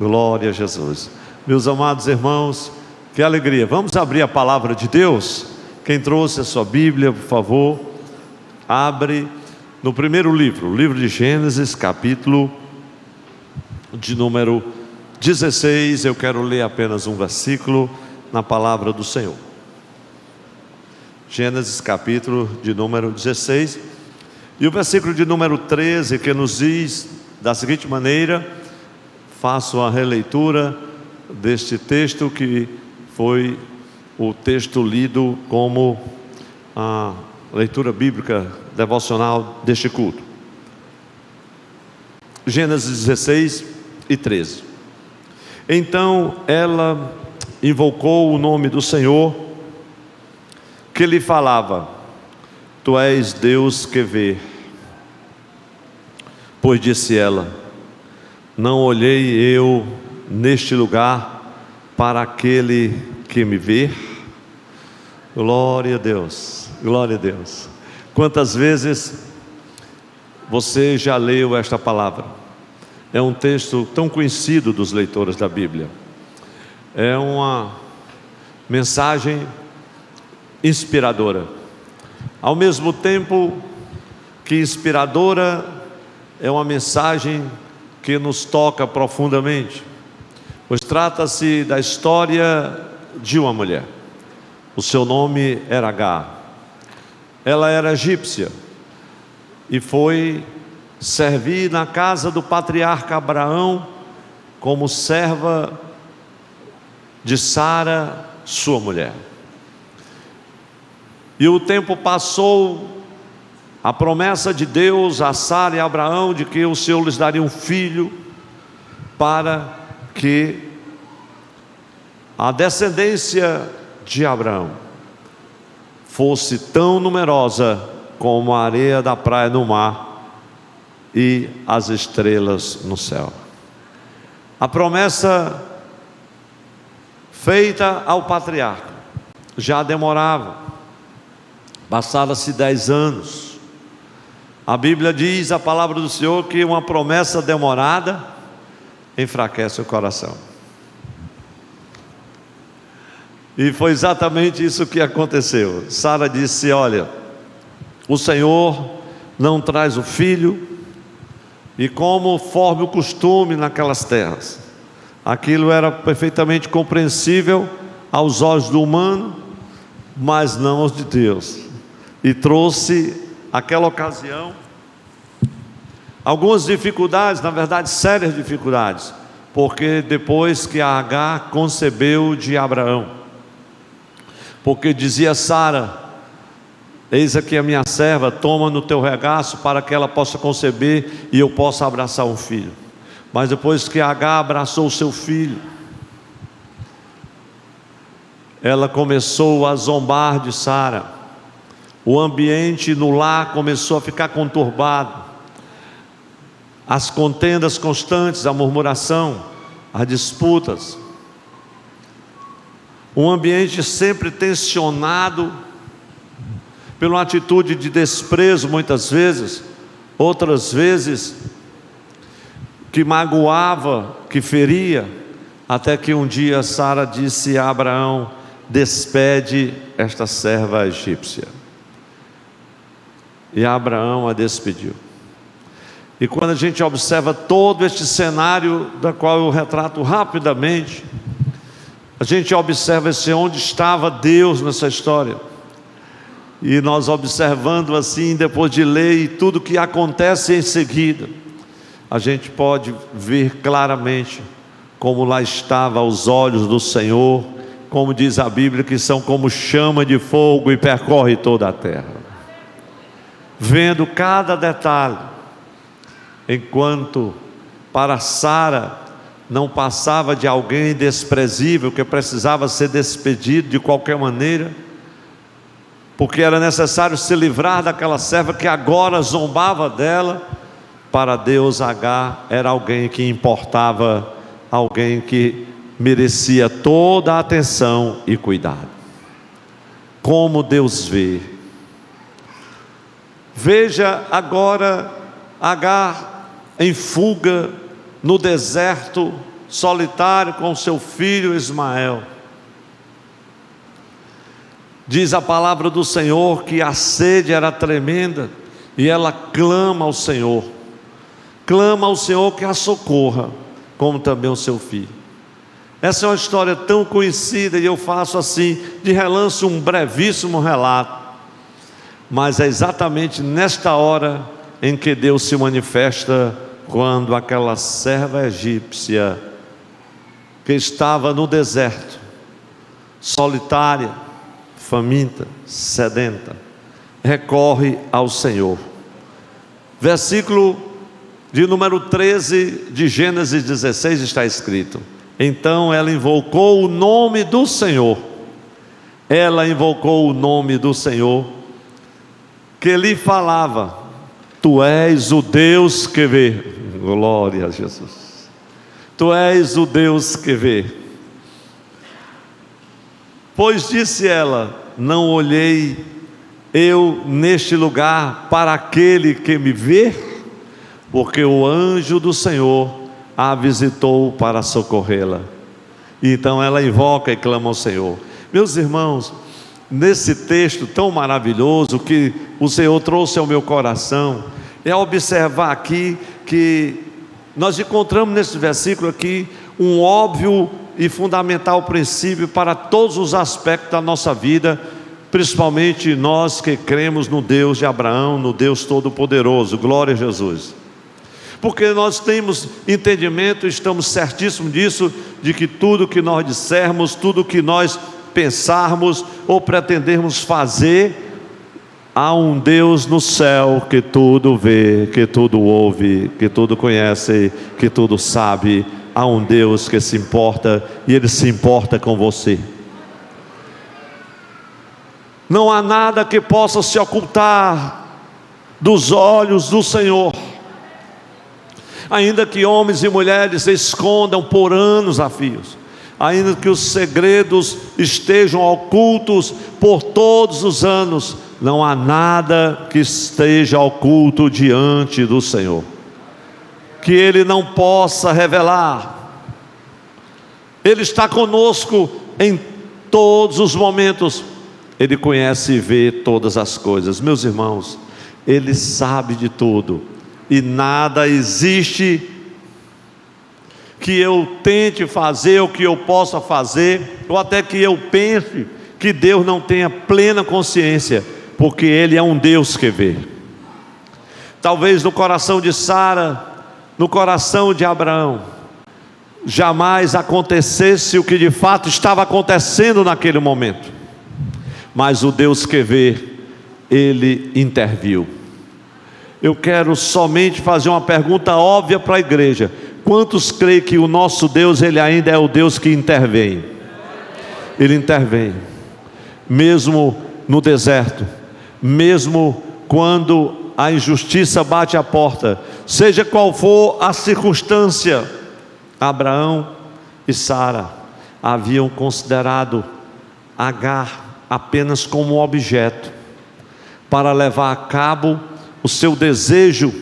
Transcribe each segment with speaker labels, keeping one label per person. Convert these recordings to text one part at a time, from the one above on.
Speaker 1: Glória a Jesus. Meus amados irmãos, que alegria. Vamos abrir a palavra de Deus. Quem trouxe a sua Bíblia, por favor, abre no primeiro livro, o livro de Gênesis, capítulo de número 16. Eu quero ler apenas um versículo na palavra do Senhor. Gênesis, capítulo de número 16. E o versículo de número 13, que nos diz da seguinte maneira: faço a releitura deste texto que foi o texto lido como a leitura bíblica devocional deste culto. Gênesis 16 e 13. Então ela invocou o nome do Senhor, que lhe falava: Tu és Deus que vê. Pois disse ela: Não olhei eu neste lugar para aquele que me vê. Glória a Deus, glória a Deus. Quantas vezes você já leu esta palavra? É um texto tão conhecido dos leitores da Bíblia. É uma mensagem inspiradora. Ao mesmo tempo que inspiradora, é uma mensagem que nos toca profundamente, pois trata-se da história de uma mulher. O seu nome era Agar. Ela era egípcia e foi servir na casa do patriarca Abraão como serva de Sara, sua mulher. E o tempo passou. A promessa de Deus a Sara e a Abraão de que o Senhor lhes daria um filho, para que a descendência de Abraão fosse tão numerosa como a areia da praia no mar e as estrelas no céu. A promessa feita ao patriarca já demorava. Passaram-se 10 anos. A Bíblia diz, a palavra do Senhor, que uma promessa demorada enfraquece o coração. E foi exatamente isso que aconteceu. Sara disse: olha, o Senhor não traz o filho, e conforme o costume naquelas terras, aquilo era perfeitamente compreensível aos olhos do humano, mas não aos de Deus. E trouxe aquela ocasião algumas dificuldades, na verdade sérias dificuldades, porque depois que a Agar concebeu de Abraão, porque dizia Sara: eis aqui a minha serva, toma no teu regaço para que ela possa conceber e eu possa abraçar um filho. Mas depois que Agar abraçou o seu filho, ela começou a zombar de Sara. O ambiente no lar começou a ficar conturbado. As contendas constantes, a murmuração, as disputas. Um ambiente sempre tensionado pela atitude de desprezo, muitas vezes. Outras vezes que magoava, que feria. Até que um dia Sara disse a Abraão: despede esta serva egípcia. E Abraão a despediu. E quando a gente observa todo este cenário, da qual eu retrato rapidamente, a gente observa onde estava Deus nessa história. E nós observando assim, depois de ler e tudo que acontece em seguida, a gente pode ver claramente como lá estava os olhos do Senhor, como diz a Bíblia, que são como chama de fogo e percorre toda a terra, vendo cada detalhe, enquanto para Sara não passava de alguém desprezível, que precisava ser despedido de qualquer maneira, porque era necessário se livrar daquela serva que agora zombava dela. Para Deus, Agar era alguém que importava, alguém que merecia toda a atenção e cuidado. Como Deus vê. Veja agora Agar em fuga no deserto solitário com seu filho Ismael. Diz a palavra do Senhor que a sede era tremenda e ela clama ao Senhor que a socorra, como também o seu filho. Essa é uma história tão conhecida e eu faço assim, de relance, um brevíssimo relato, mas é exatamente nesta hora em que Deus se manifesta, quando aquela serva egípcia que estava no deserto, solitária, faminta, sedenta, recorre ao Senhor. Versículo de número 13 de Gênesis 16 está escrito: então ela invocou o nome do Senhor. Ela invocou o nome do Senhor, que lhe falava: tu és o Deus que vê. Glória a Jesus. Tu és o Deus que vê. Pois disse ela: não olhei eu neste lugar para aquele que me vê, porque o anjo do Senhor a visitou para socorrê-la. Então ela invoca e clama ao Senhor. Meus irmãos, nesse texto tão maravilhoso que o Senhor trouxe ao meu coração, é observar aqui que nós encontramos nesse versículo aqui um óbvio e fundamental princípio para todos os aspectos da nossa vida, principalmente nós que cremos no Deus de Abraão, no Deus Todo-Poderoso. Glória a Jesus. Porque nós temos entendimento, estamos certíssimos disso, de que tudo que nós dissermos, tudo que nós pensarmos ou pretendermos fazer, há um Deus no céu que tudo vê, que tudo ouve, que tudo conhece, que tudo sabe. Há um Deus que se importa, e Ele se importa com você. Não há nada que possa se ocultar dos olhos do Senhor. Ainda que homens e mulheres se escondam por anos a fios, ainda que os segredos estejam ocultos por todos os anos, não há nada que esteja oculto diante do Senhor, que Ele não possa revelar. Ele está conosco em todos os momentos. Ele conhece e vê todas as coisas. Meus irmãos, Ele sabe de tudo, e nada existe que eu tente fazer, ou que eu possa fazer, ou até que eu pense que Deus não tenha plena consciência, porque Ele é um Deus que vê. Talvez no coração de Sara, no coração de Abraão, jamais acontecesse o que de fato estava acontecendo naquele momento, mas o Deus que vê, Ele interviu. Eu quero somente fazer uma pergunta óbvia para a igreja: quantos creem que o nosso Deus, Ele ainda é o Deus que intervém? Ele intervém, mesmo no deserto, mesmo quando a injustiça bate à porta, seja qual for a circunstância. Abraão e Sara haviam considerado Agar apenas como um objeto para levar a cabo o seu desejo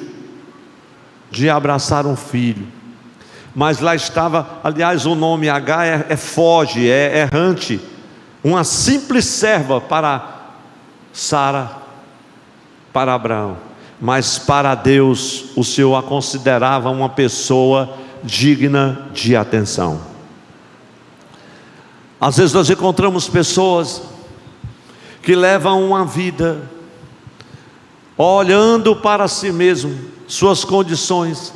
Speaker 1: de abraçar um filho. Mas lá estava, aliás, o nome Agar foge, é errante, uma simples serva para Sara, para Abraão, mas para Deus o Senhor a considerava uma pessoa digna de atenção. Às vezes nós encontramos pessoas que levam uma vida olhando para si mesmo, suas condições,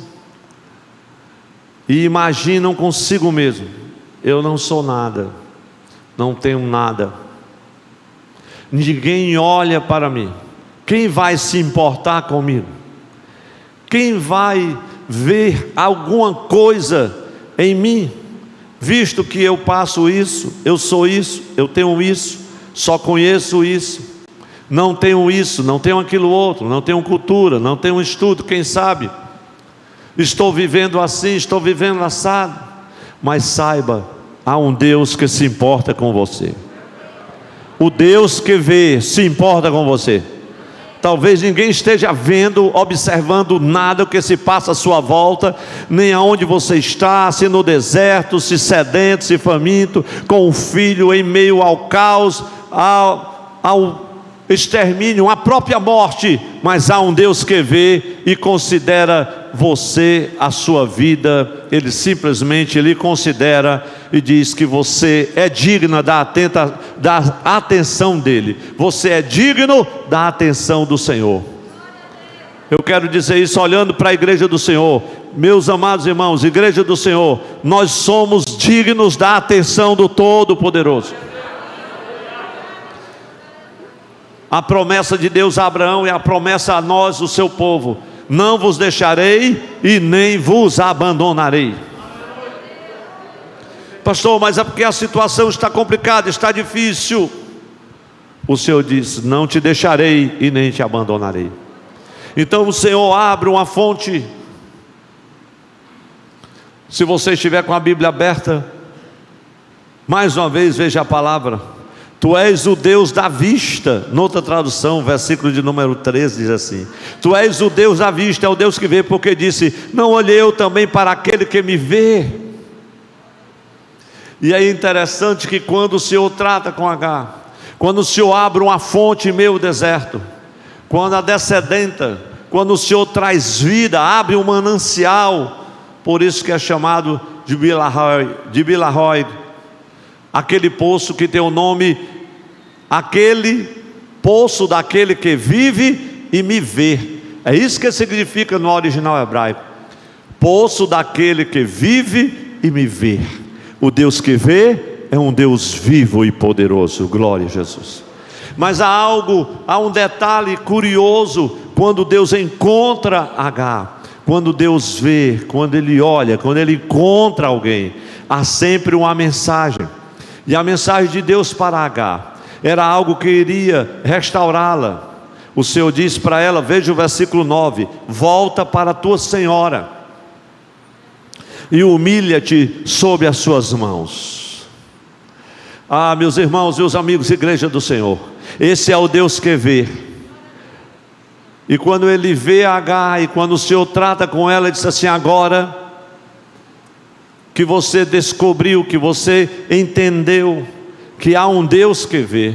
Speaker 1: e imaginam consigo mesmo: eu não sou nada, não tenho nada, ninguém olha para mim, quem vai se importar comigo? Quem vai ver alguma coisa em mim, visto que eu passo isso, eu sou isso, eu tenho isso, só conheço isso, não tenho isso, não tenho aquilo outro, não tenho cultura, não tenho estudo, quem sabe, estou vivendo assim, estou vivendo assado. Mas saiba, há um Deus que se importa com você. O Deus que vê se importa com você. Talvez ninguém esteja vendo, observando nada o que se passa à sua volta, nem aonde você está, se no deserto, se sedento, se faminto, com o filho em meio ao caos, ao extermínio, à própria morte. Mas há um Deus que vê e considera você, a sua vida. Ele simplesmente lhe considera e diz que você é digna da atenção dele. Você é digno da atenção do Senhor. Eu quero dizer isso olhando para a igreja do Senhor. Meus amados irmãos, igreja do Senhor, nós somos dignos da atenção do Todo-Poderoso. A promessa de Deus a Abraão é a promessa a nós, o seu povo: não vos deixarei e nem vos abandonarei. Pastor, mas é porque a situação está complicada, está difícil. O Senhor diz: não te deixarei e nem te abandonarei. Então o Senhor abre uma fonte. Se você estiver com a Bíblia aberta, mais uma vez veja a palavra: Tu és o Deus da vista. Noutra tradução, versículo de número 13 diz assim: Tu és o Deus da vista, é o Deus que vê, porque disse: não olhei eu também para aquele que me vê. E é interessante que quando o Senhor trata com H, quando o Senhor abre uma fonte em meio ao deserto, quando a descedenta, quando o Senhor traz vida, abre um manancial, por isso que é chamado de Bilahoi, aquele poço que tem o nome, aquele poço daquele que vive e me vê. É isso que significa no original hebraico: poço daquele que vive e me vê. O Deus que vê é um Deus vivo e poderoso. Glória a Jesus. Mas há um detalhe curioso quando Deus encontra Agar. Quando Deus vê, quando Ele olha, quando Ele encontra alguém, há sempre uma mensagem. E a mensagem de Deus para Agar era algo que iria restaurá-la. O Senhor diz para ela, veja o versículo 9: volta para a tua senhora e humilha-te sob as suas mãos. Ah, meus irmãos, meus amigos, igreja do Senhor, esse é o Deus que vê. E quando Ele vê Agar, e quando o Senhor trata com ela, Ele diz assim: agora que você descobriu, que você entendeu que há um Deus que vê,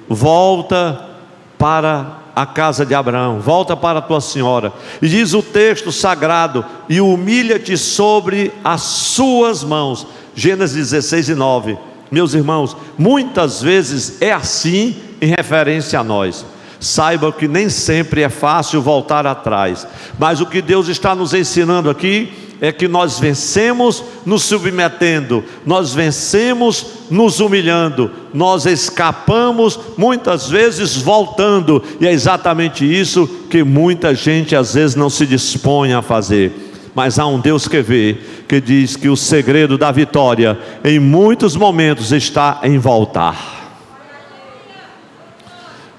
Speaker 1: volta para a casa de Abraão, volta para a tua senhora. E diz o texto sagrado: e humilha-te sobre as suas mãos. Gênesis 16:9. Meus irmãos, muitas vezes é assim em referência a nós. Saiba que nem sempre é fácil voltar atrás, mas o que Deus está nos ensinando aqui é que nós vencemos nos submetendo, nós vencemos nos humilhando, nós escapamos muitas vezes voltando, e é exatamente isso que muita gente às vezes não se dispõe a fazer. Mas há um Deus que vê, que diz que o segredo da vitória em muitos momentos está em voltar.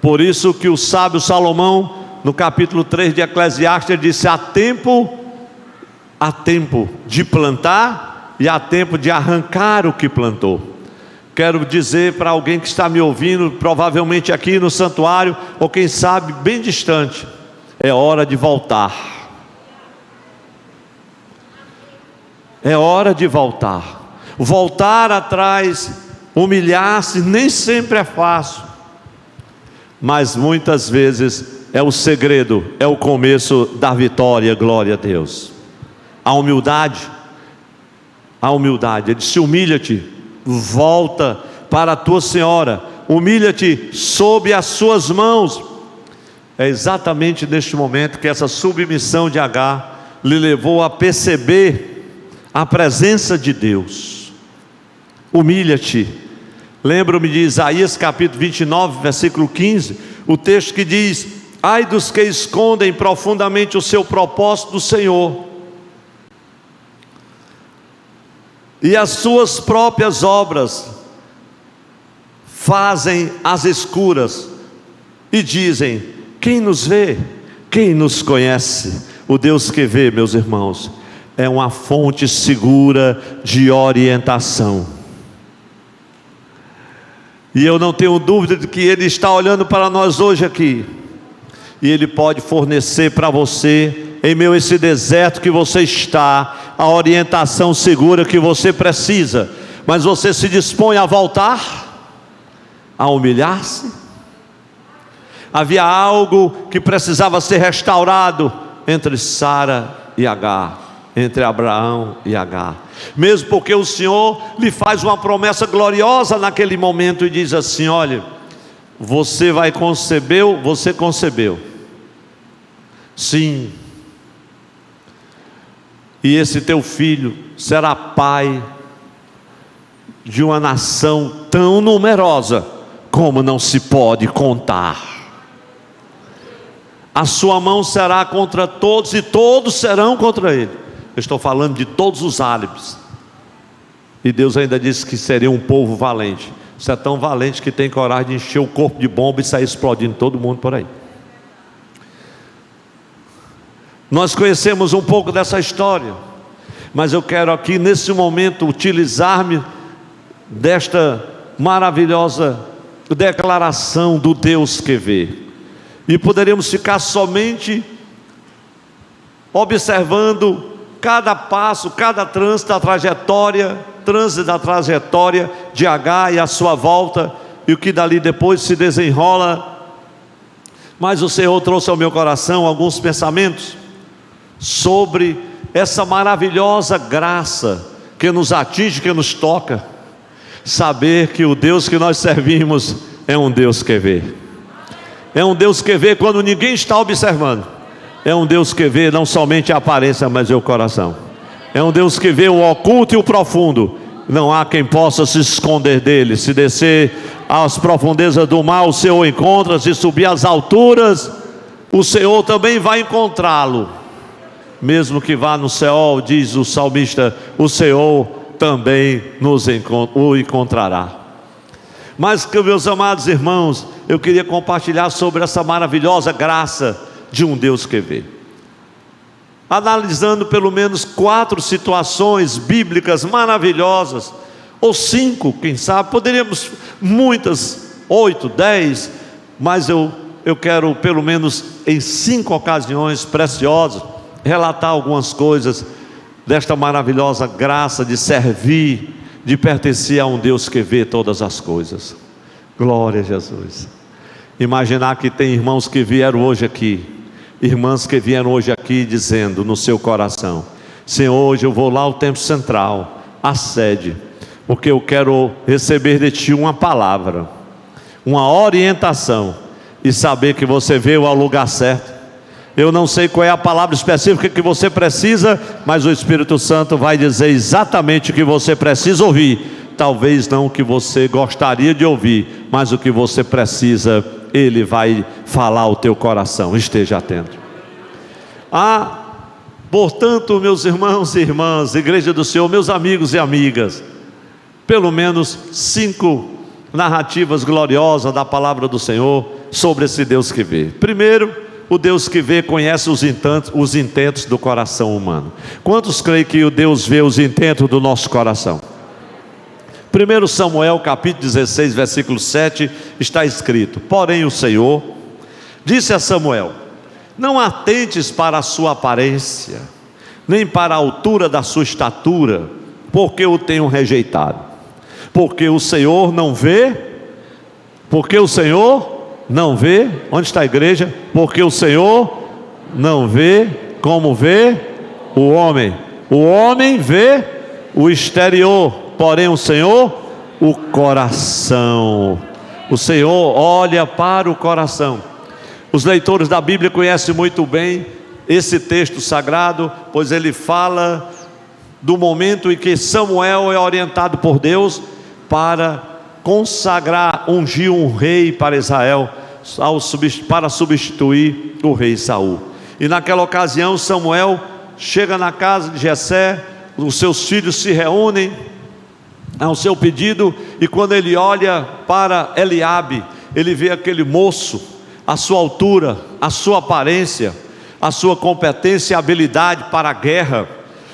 Speaker 1: Por isso que o sábio Salomão, no capítulo 3 de Eclesiastes, disse: há tempo de plantar e há tempo de arrancar o que plantou. Quero dizer para alguém que está me ouvindo, provavelmente aqui no santuário, ou quem sabe bem distante: é hora de voltar. É hora de voltar. Voltar atrás, humilhar-se, nem sempre é fácil, mas muitas vezes é o segredo, é o começo da vitória. Glória a Deus. A humildade, Ele disse: humilha-te, volta para a tua senhora, humilha-te sob as suas mãos. É exatamente neste momento que essa submissão de Agar lhe levou a perceber a presença de Deus. Humilha-te. Lembro-me de Isaías capítulo 29, versículo 15, o texto que diz: ai dos que escondem profundamente o seu propósito do Senhor, e as suas próprias obras fazem às escuras, e dizem: quem nos vê? Quem nos conhece? O Deus que vê, meus irmãos, é uma fonte segura de orientação. E eu não tenho dúvida de que Ele está olhando para nós hoje aqui. e Ele pode fornecer para você, em meio a esse deserto que você está, a orientação segura que você precisa. Mas você se dispõe a voltar, a humilhar-se? Havia algo que precisava ser restaurado entre Sara e Agar, entre Abraão e Agar, mesmo porque o Senhor lhe faz uma promessa gloriosa naquele momento e diz assim: olha, você vai conceber, você concebeu, sim, e esse teu filho será pai de uma nação tão numerosa como não se pode contar. A sua mão será contra todos e todos serão contra ele. Eu estou falando de todos os árabes. E Deus ainda disse que seria um povo valente. Você é tão valente que tem coragem de encher o corpo de bomba e sair explodindo todo mundo por aí. Nós conhecemos um pouco dessa história, mas eu quero aqui nesse momento utilizar-me desta maravilhosa declaração do Deus que vê. E poderíamos ficar somente observando cada passo, cada trânsito da trajetória de Agar e a sua volta, e o que dali depois se desenrola. Mas o Senhor trouxe ao meu coração alguns pensamentos sobre essa maravilhosa graça que nos atinge, que nos toca, saber que o Deus que nós servimos é um Deus que vê. É um Deus que vê quando ninguém está observando. É um Deus que vê não somente a aparência, mas o coração. É um Deus que vê o oculto e o profundo. Não há quem possa se esconder dele. Se descer às profundezas do mar, o Senhor encontra. Se subir às alturas, o Senhor também vai encontrá-lo. Mesmo que vá no céu, diz o salmista, o Senhor também o encontrará. Mas, meus amados irmãos, eu queria compartilhar sobre essa maravilhosa graça de um Deus que vê, analisando pelo menos 4 situações bíblicas maravilhosas, ou 5, quem sabe, poderíamos muitas, 8, 10, mas eu quero pelo menos em 5 ocasiões preciosas, relatar algumas coisas desta maravilhosa graça de servir, de pertencer a um Deus que vê todas as coisas. Glória a Jesus. Imaginar que tem irmãos que vieram hoje aqui, irmãs que vieram hoje aqui dizendo no seu coração: Senhor, hoje eu vou lá ao templo central, à sede, porque eu quero receber de Ti uma palavra, uma orientação, e saber que você veio ao lugar certo. Eu não sei qual é a palavra específica que você precisa, mas o Espírito Santo vai dizer exatamente o que você precisa ouvir. Talvez não o que você gostaria de ouvir, mas o que você precisa, Ele vai falar ao teu coração. Esteja atento. Portanto, meus irmãos e irmãs, Igreja do Senhor, meus amigos e amigas, pelo menos 5 narrativas gloriosas da palavra do Senhor sobre esse Deus que vê. Primeiro, o Deus que vê conhece os intentos do coração humano. Quantos creem que o Deus vê os intentos do nosso coração? 1 Samuel capítulo 16 versículo 7 está escrito: porém o Senhor disse a Samuel: não atentes para a sua aparência, nem para a altura da sua estatura, porque o tenho rejeitado. Porque o Senhor não vê, onde está a igreja? Porque o Senhor não vê como vê o homem vê o exterior, porém o Senhor, o coração. O Senhor olha para o coração. Os leitores da Bíblia conhecem muito bem esse texto sagrado, pois ele fala do momento em que Samuel é orientado por Deus para consagrar, ungir um rei para Israel, para substituir o rei Saul. E naquela ocasião Samuel chega na casa de Jessé, os seus filhos se reúnem ao seu pedido, e quando ele olha para Eliabe, ele vê aquele moço, a sua altura, a sua aparência, a sua competência e habilidade para a guerra,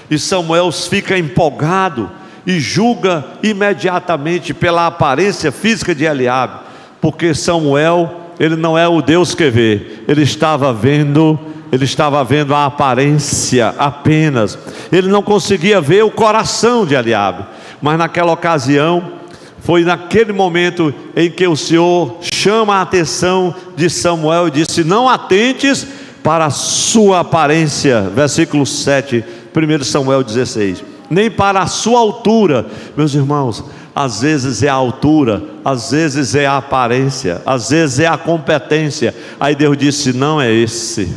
Speaker 1: e Samuel fica empolgado e julga imediatamente pela aparência física de Eliabe, porque Samuel ele não é o Deus que vê, ele estava vendo a aparência apenas. Ele não conseguia ver o coração de Eliabe. Mas naquela ocasião, foi naquele momento em que o Senhor chama a atenção de Samuel e disse: não atentes para a sua aparência, versículo 7, 1 Samuel 16, nem para a sua altura. Meus irmãos, às vezes é a altura, às vezes é a aparência, às vezes é a competência. Aí Deus disse: não é esse,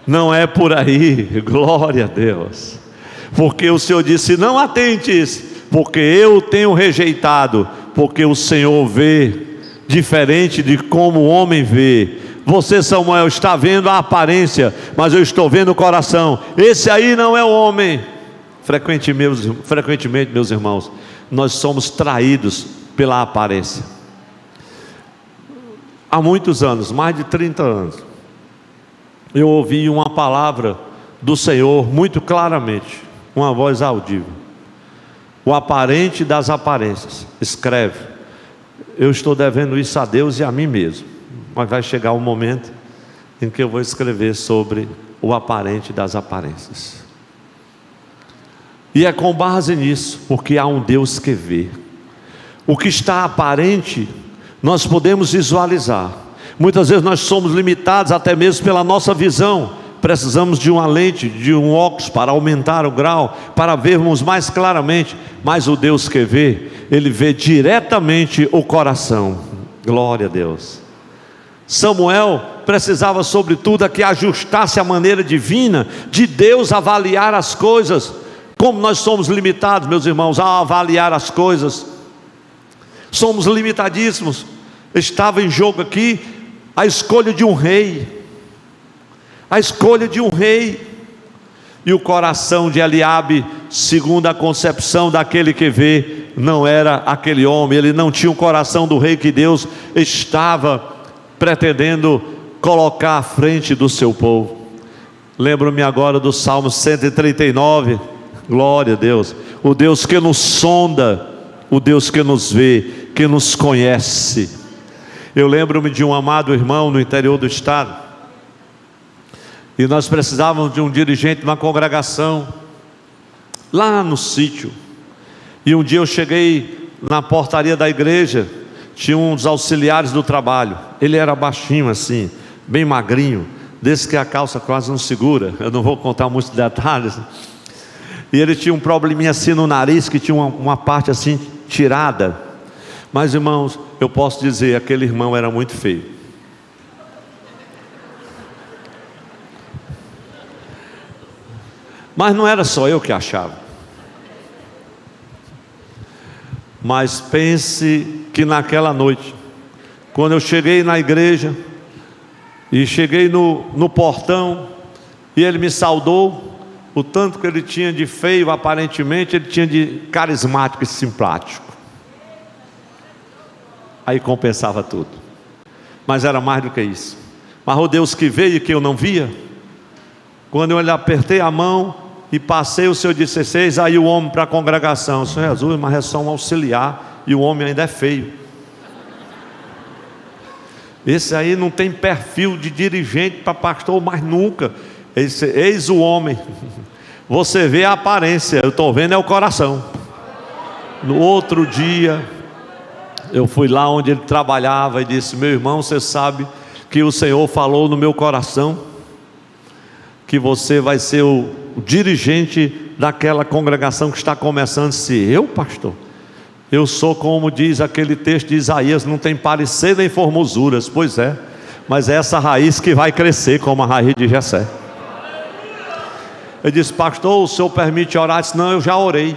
Speaker 1: não é por aí. Glória a Deus. Porque o Senhor disse: não atentes, porque eu tenho rejeitado, porque o Senhor vê diferente de como o homem vê. Você, Samuel, está vendo a aparência, mas eu estou vendo o coração. Esse aí não é o homem. Frequentemente, meus irmãos, nós somos traídos pela aparência. Há muitos anos, mais de 30 anos, eu ouvi uma palavra do Senhor muito claramente, uma voz audível: o aparente das aparências. Escreve. Eu estou devendo isso a Deus e a mim mesmo, mas vai chegar um momento em que eu vou escrever sobre o aparente das aparências. E é com base nisso, porque há um Deus que vê. O que está aparente, nós podemos visualizar. Muitas vezes nós somos limitados até mesmo pela nossa visão. Precisamos de uma lente, de um óculos para aumentar o grau, para vermos mais claramente. Mas o Deus que vê, Ele vê diretamente o coração. Glória a Deus. Samuel precisava sobretudo que ajustasse a maneira divina de Deus avaliar as coisas. Como nós somos limitados, meus irmãos, a avaliar as coisas, somos limitadíssimos. Estava em jogo aqui a escolha de um rei, a escolha de um rei, e o coração de Eliabe, segundo a concepção daquele que vê, não era aquele homem. Ele não tinha o coração do rei que Deus estava pretendendo colocar à frente do seu povo. Lembro-me agora do Salmo 139, glória a Deus, o Deus que nos sonda, o Deus que nos vê, que nos conhece. Eu lembro-me de um amado irmão no interior do estado, e nós precisávamos de um dirigente na congregação, lá no sítio. E um dia eu cheguei na portaria da igreja, tinha um dos auxiliares do trabalho. Ele era baixinho assim, bem magrinho, desse que a calça quase não segura. Eu não vou contar muitos detalhes. E ele tinha um probleminha assim no nariz, que tinha uma parte assim tirada. Mas, irmãos, eu posso dizer, aquele irmão era muito feio. Mas não era só eu que achava. Mas pense que naquela noite, quando eu cheguei na igreja, e cheguei no portão, e ele me saudou, o tanto que ele tinha de feio, aparentemente, ele tinha de carismático e simpático. Aí compensava tudo. Mas era mais do que isso. Mas o Deus que veio e que eu não via, quando eu lhe apertei a mão e passei, o Senhor disse: "Eis aí o homem para a congregação." Senhor Jesus, mas é só um auxiliar, e o homem ainda é feio. Esse aí não tem perfil de dirigente para pastor, mas nunca. Eis o homem. Você vê a aparência, eu estou vendo é o coração. No outro dia, eu fui lá onde ele trabalhava e disse: "Meu irmão, você sabe que o Senhor falou no meu coração que você vai ser o dirigente daquela congregação que está começando." Se eu, pastor, eu sou como diz aquele texto de Isaías, não tem parecer nem formosuras. Pois é, mas é essa raiz que vai crescer como a raiz de Jessé. Eu disse: "Pastor, o senhor permite orar?" Eu disse: "Não, eu já orei.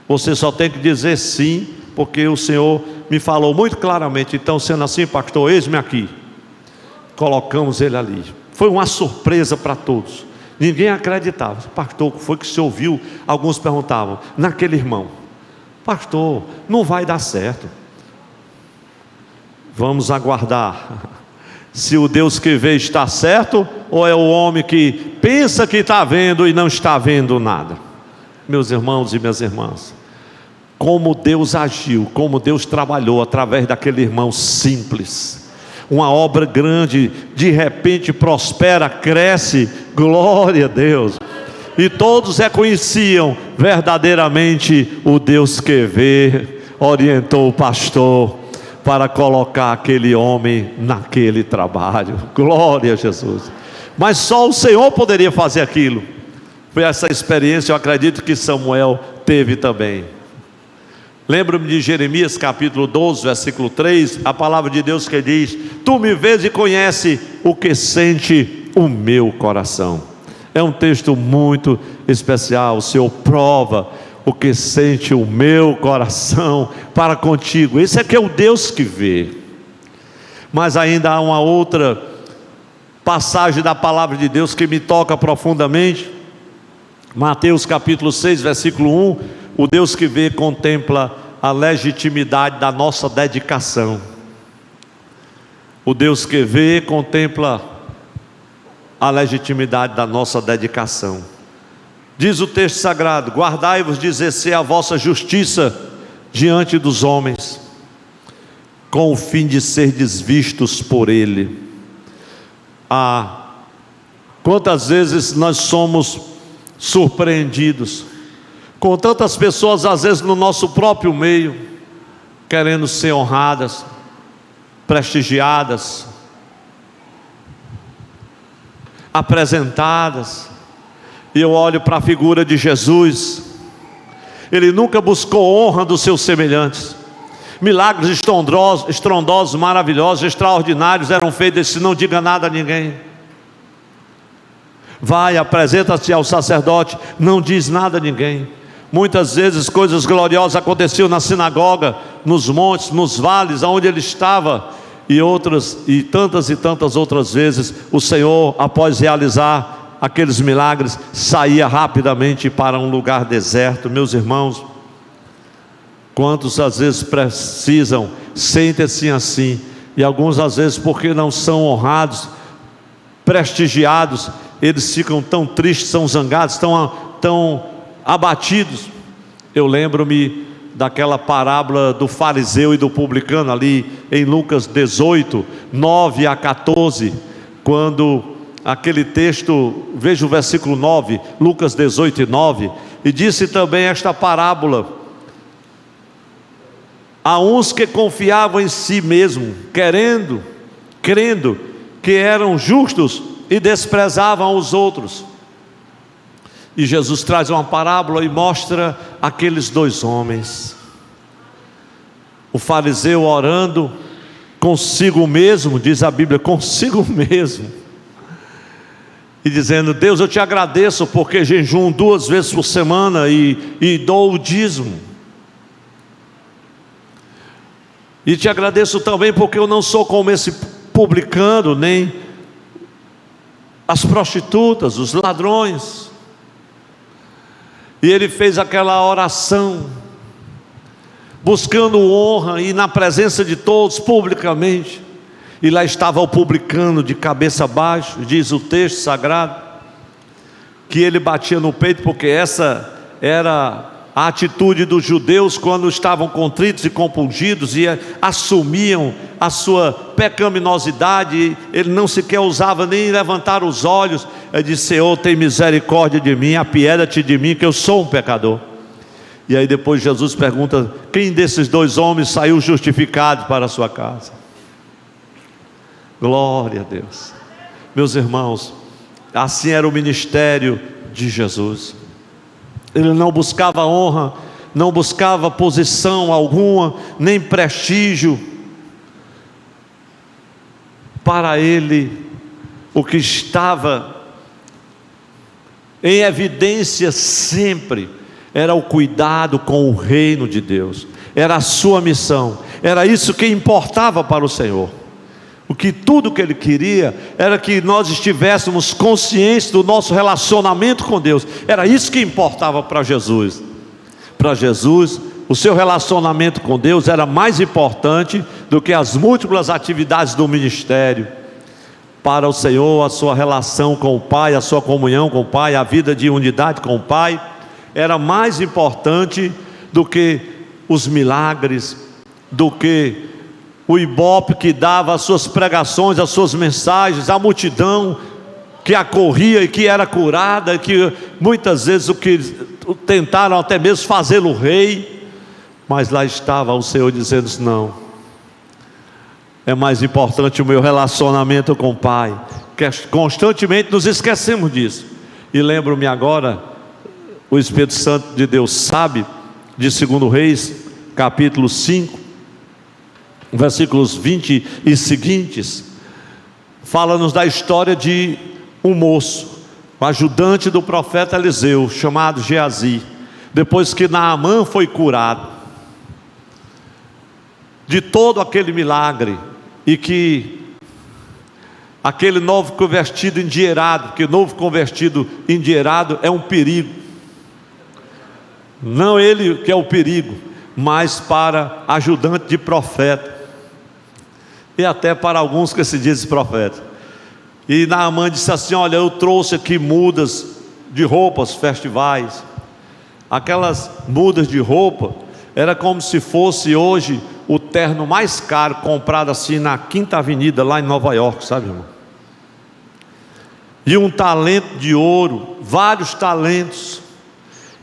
Speaker 1: Você só tem que dizer sim, porque o Senhor me falou muito claramente." Então, sendo assim, pastor, eis-me aqui. Colocamos ele ali. Foi uma surpresa para todos. Ninguém acreditava. "Pastor, o que foi que o senhor ouviu?" Alguns perguntavam. "Naquele irmão." "Pastor, não vai dar certo." Vamos aguardar se o Deus que vê está certo, ou é o homem que pensa que está vendo e não está vendo nada. Meus irmãos e minhas irmãs, como Deus agiu, como Deus trabalhou através daquele irmão simples. Uma obra grande, de repente prospera, cresce, glória a Deus. E todos reconheciam verdadeiramente o Deus que vê. Orientou o pastor para colocar aquele homem naquele trabalho. Glória a Jesus. Mas só o Senhor poderia fazer aquilo. Foi essa experiência, eu acredito que Samuel teve também. Lembro-me de Jeremias capítulo 12, versículo 3, a palavra de Deus que diz: tu me vês e conhece o que sente o meu coração. É um texto muito especial. O Senhor prova o que sente o meu coração para contigo. Esse é que é o Deus que vê. Mas ainda há uma outra passagem da palavra de Deus que me toca profundamente. Mateus capítulo 6, versículo 1. O Deus que vê contempla a legitimidade da nossa dedicação. O Deus que vê contempla a legitimidade da nossa dedicação. Diz o texto sagrado: guardai-vos de exercer a vossa justiça diante dos homens, com o fim de serdes vistos por Ele. Quantas vezes nós somos surpreendidos com tantas pessoas, às vezes no nosso próprio meio, querendo ser honradas, prestigiadas, apresentadas. E eu olho para a figura de Jesus. Ele nunca buscou honra dos seus semelhantes. Milagres estrondosos, maravilhosos, extraordinários eram feitos. Se não diga nada a ninguém. Vai, apresenta-se ao sacerdote, não diz nada a ninguém. Muitas vezes coisas gloriosas aconteciam na sinagoga, nos montes, nos vales, onde ele estava. E tantas outras vezes o Senhor, após realizar aqueles milagres, saía rapidamente para um lugar deserto. Meus irmãos, quantos às vezes precisam, sentem-se assim, e alguns às vezes, porque não são honrados, prestigiados, eles ficam tão tristes, tão zangados, tão abatidos. Eu lembro-me daquela parábola do fariseu e do publicano, ali em Lucas 18, 9 a 14, quando aquele texto, veja o versículo 9, Lucas 18 e 9, e disse também esta parábola: a uns que confiavam em si mesmo, crendo que eram justos e desprezavam os outros. E Jesus traz uma parábola e mostra aqueles dois homens. O fariseu orando consigo mesmo, diz a Bíblia, consigo mesmo, e dizendo: Deus, eu te agradeço porque jejum 2 vezes por semana e dou o dízimo. E te agradeço também porque eu não sou como esse publicano, nem as prostitutas, os ladrões. E ele fez aquela oração, buscando honra, e na presença de todos, publicamente. E lá estava o publicano de cabeça baixa, diz o texto sagrado, que ele batia no peito, porque essa era a atitude dos judeus quando estavam contritos e compungidos e assumiam a sua pecaminosidade. Ele não sequer ousava nem levantar os olhos. Ele disse: Senhor, tem misericórdia de mim, apieda-te de mim, que eu sou um pecador. E aí depois Jesus pergunta: quem desses dois homens saiu justificado para a sua casa? Glória a Deus. Meus irmãos, assim era o ministério de Jesus. Ele não buscava honra, não buscava posição alguma, nem prestígio. Para ele, o que estava em evidência sempre era o cuidado com o reino de Deus. Era a sua missão, era isso que importava para o Senhor. Tudo que ele queria era que nós estivéssemos conscientes do nosso relacionamento com Deus. Era isso que importava para Jesus. Para Jesus, o seu relacionamento com Deus era mais importante do que as múltiplas atividades do ministério. Para o Senhor, a sua relação com o Pai, a sua comunhão com o Pai, a vida de unidade com o Pai, era mais importante do que os milagres, do que o ibope que dava as suas pregações, as suas mensagens, a multidão que acorria e que era curada, que muitas vezes o que tentaram até mesmo fazê-lo rei, mas lá estava o Senhor dizendo: não, é mais importante o meu relacionamento com o Pai, que constantemente nos esquecemos disso. E lembro-me agora, o Espírito Santo de Deus sabe, de 2 Reis, capítulo 5, versículos 20 e seguintes, fala-nos da história de um moço, o ajudante do profeta Eliseu, chamado Geazi, depois que Naamã foi curado de todo aquele milagre, e que aquele novo convertido endinheirado, porque novo convertido endinheirado é um perigo, não ele que é o perigo, mas para ajudante de profeta, e até para alguns que se dizem profeta. E Naamã disse assim: olha, eu trouxe aqui mudas de roupas festivais. Aquelas mudas de roupa era como se fosse hoje o terno mais caro, comprado assim na Quinta Avenida, lá em Nova York, sabe, irmão? E um talento de ouro, vários talentos.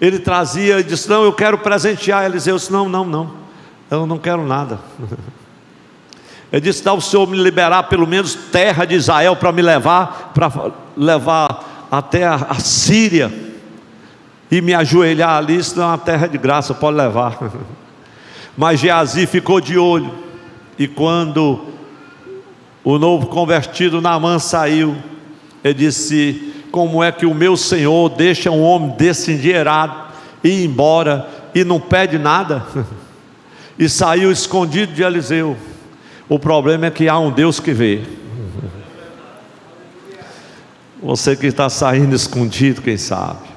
Speaker 1: Ele trazia e disse: não, eu quero presentear Eliseu. Eu disse: não, eu não quero nada. Ele disse: dá o Senhor me liberar pelo menos terra de Israel para me levar, até a Síria e me ajoelhar ali. Isso não é uma terra de graça, pode levar. Mas Geazi ficou de olho, e quando o novo convertido Naamã saiu, ele disse: como é que o meu Senhor deixa um homem desse endinheirado ir embora e não pede nada? E saiu escondido de Eliseu. O problema é que há um Deus que vê. Você que está saindo escondido, quem sabe,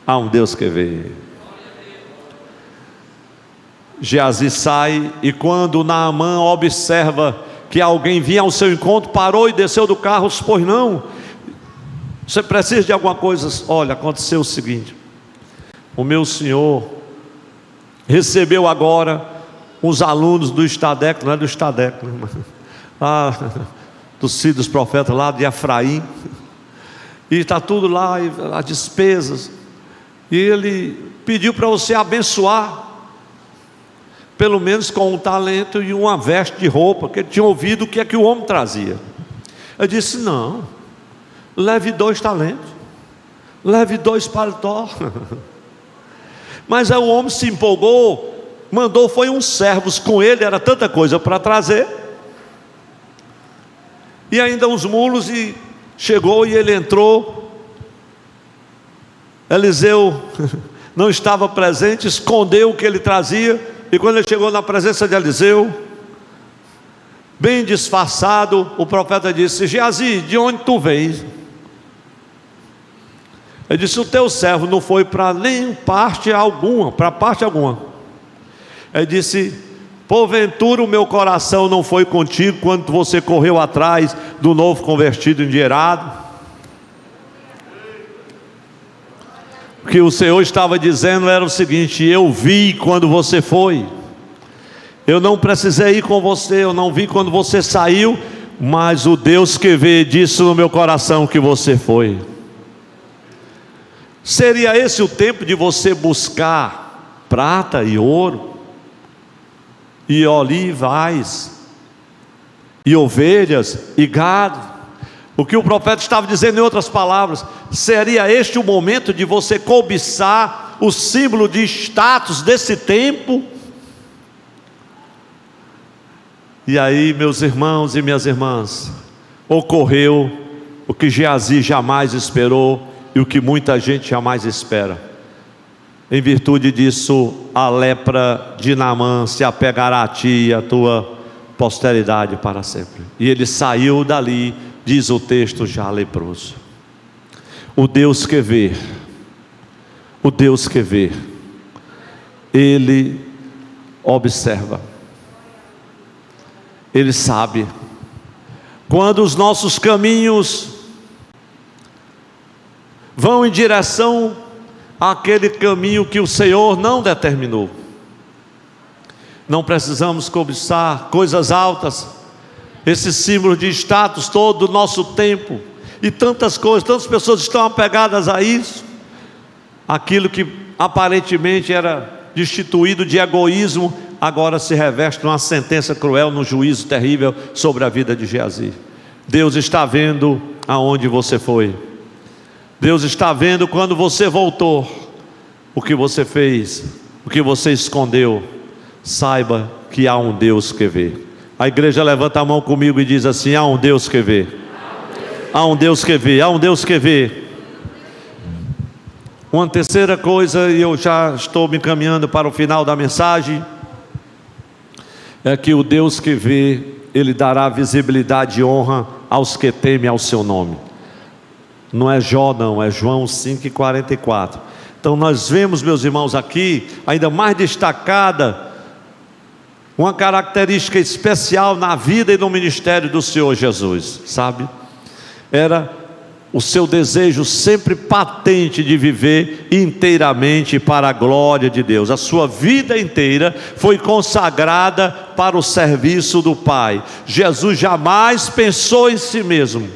Speaker 1: há um Deus que vê. Geazi sai, e quando Naamã observa que alguém vinha ao seu encontro, parou e desceu do carro. Pois não, você precisa de alguma coisa? Olha, aconteceu o seguinte: o meu senhor recebeu agora uns alunos do Estadeco, não é do Estadeco, dos filhos dos profetas lá de Efraim, e está tudo lá, as despesas, e ele pediu para você abençoar, pelo menos com um talento e uma veste de roupa, que ele tinha ouvido o que é que o homem trazia. Eu disse: não, leve 2 talentos, leve 2 paletó. Mas aí o homem se empolgou, mandou foi uns servos com ele, era tanta coisa para trazer, e ainda uns mulos, e chegou e ele entrou. Eliseu não estava presente, escondeu o que ele trazia, e quando ele chegou na presença de Eliseu, bem disfarçado, o profeta disse: Geazi, de onde tu vens? Ele disse: o teu servo não foi para nem parte alguma, para parte alguma. Ele disse: porventura o meu coração não foi contigo quando você correu atrás do novo convertido endinheirado? O que o Senhor estava dizendo era o seguinte: eu vi quando você foi, eu não precisei ir com você, eu não vi quando você saiu, mas o Deus que vê disse no meu coração que você foi. Seria esse o tempo de você buscar prata e ouro, e olivais, e ovelhas, e gado? O que o profeta estava dizendo, em outras palavras, seria este o momento de você cobiçar o símbolo de status desse tempo? E aí, meus irmãos e minhas irmãs, ocorreu o que Geazi jamais esperou, e o que muita gente jamais espera. Em virtude disso, a lepra de Naamã se apegará a ti e a tua posteridade para sempre. E ele saiu dali, diz o texto, já leproso. O Deus que vê, o Deus que vê, Ele observa, Ele sabe quando os nossos caminhos vão em direção àquele caminho que o Senhor não determinou. Não precisamos cobiçar coisas altas, esse símbolo de status todo do nosso tempo, e tantas coisas, tantas pessoas estão apegadas a isso. Aquilo que aparentemente era destituído de egoísmo, agora se reveste numa sentença cruel, num juízo terrível sobre a vida de Geazi. Deus está vendo aonde você foi. Deus está vendo quando você voltou, o que você fez, o que você escondeu. Saiba que há um Deus que vê. A igreja levanta a mão comigo e diz assim: há um Deus que vê. Há um Deus que vê, há um Deus que vê. Uma terceira coisa, e eu já estou me encaminhando para o final da mensagem, é que o Deus que vê, Ele dará visibilidade e honra aos que temem ao seu nome. Não é Jó não, é João 5,44. Então nós vemos, meus irmãos, aqui, ainda mais destacada, uma característica especial na vida e no ministério do Senhor Jesus, sabe? Era o seu desejo sempre patente de viver inteiramente para a glória de Deus. A sua vida inteira foi consagrada para o serviço do Pai. Jesus jamais pensou em si mesmo.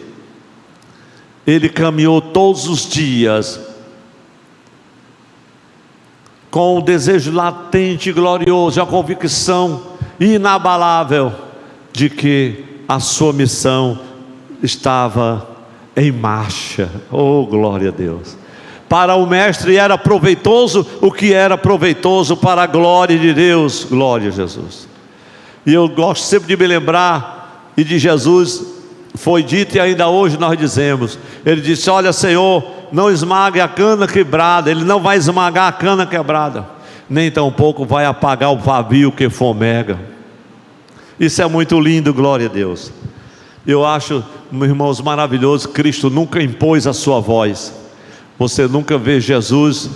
Speaker 1: Ele caminhou todos os dias com o desejo latente e glorioso, a convicção inabalável de que a sua missão estava em marcha. Oh, glória a Deus! Para o mestre era proveitoso o que era proveitoso para a glória de Deus. Glória a Jesus. E eu gosto sempre de me lembrar, e de Jesus foi dito, e ainda hoje nós dizemos, Ele disse: olha, Senhor, não esmague a cana quebrada. Ele não vai esmagar a cana quebrada, nem tampouco vai apagar o pavio que fomega. Isso é muito lindo, glória a Deus. Eu acho, meus irmãos, maravilhoso. Cristo nunca impôs a sua voz. Você nunca vê Jesus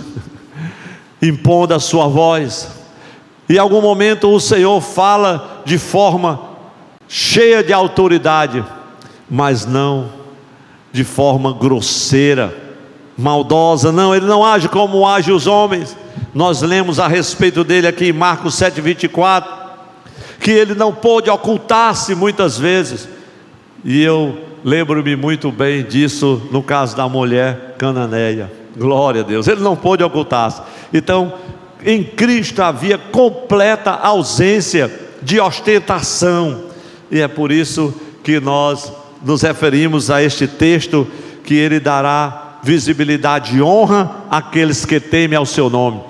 Speaker 1: impondo a sua voz. Em algum momento o Senhor fala de forma cheia de autoridade, mas não de forma grosseira, maldosa. Não, Ele não age como agem os homens. Nós lemos a respeito dele aqui em Marcos 7,24, que Ele não pôde ocultar-se muitas vezes. E eu lembro-me muito bem disso no caso da mulher cananeia. Glória a Deus, Ele não pôde ocultar-se. Então, em Cristo havia completa ausência de ostentação. E é por isso que nós nos referimos a este texto, que Ele dará visibilidade e honra àqueles que temem ao seu nome.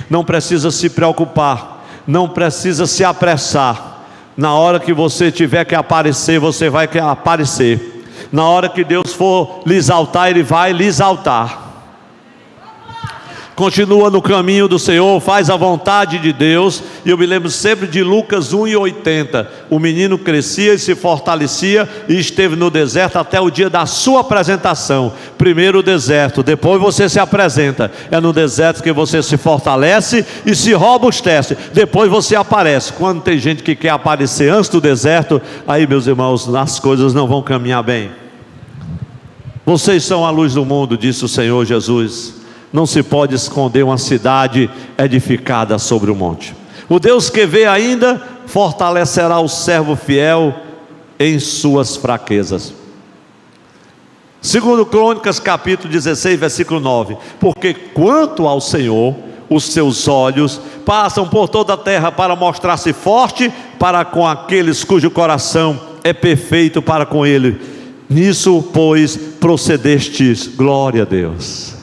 Speaker 1: Não precisa se preocupar, não precisa se apressar. Na hora que você tiver que aparecer, você vai aparecer. Na hora que Deus for lhe exaltar, Ele vai lhe exaltar. Continua no caminho do Senhor, faz a vontade de Deus. E eu me lembro sempre de Lucas 1,80. O menino crescia e se fortalecia, e esteve no deserto até o dia da sua apresentação. Primeiro o deserto, depois você se apresenta. É no deserto que você se fortalece e se robustece. Depois você aparece. Quando tem gente que quer aparecer antes do deserto, aí, meus irmãos, as coisas não vão caminhar bem. Vocês são a luz do mundo, disse o Senhor Jesus. Não se pode esconder uma cidade edificada sobre o monte. O Deus que vê ainda fortalecerá o servo fiel em suas fraquezas. Segundo Crônicas capítulo 16 versículo 9. Porque quanto ao Senhor, os seus olhos passam por toda a terra para mostrar-se forte para com aqueles cujo coração é perfeito para com Ele. Nisso, pois, procedestes. Glória a Deus.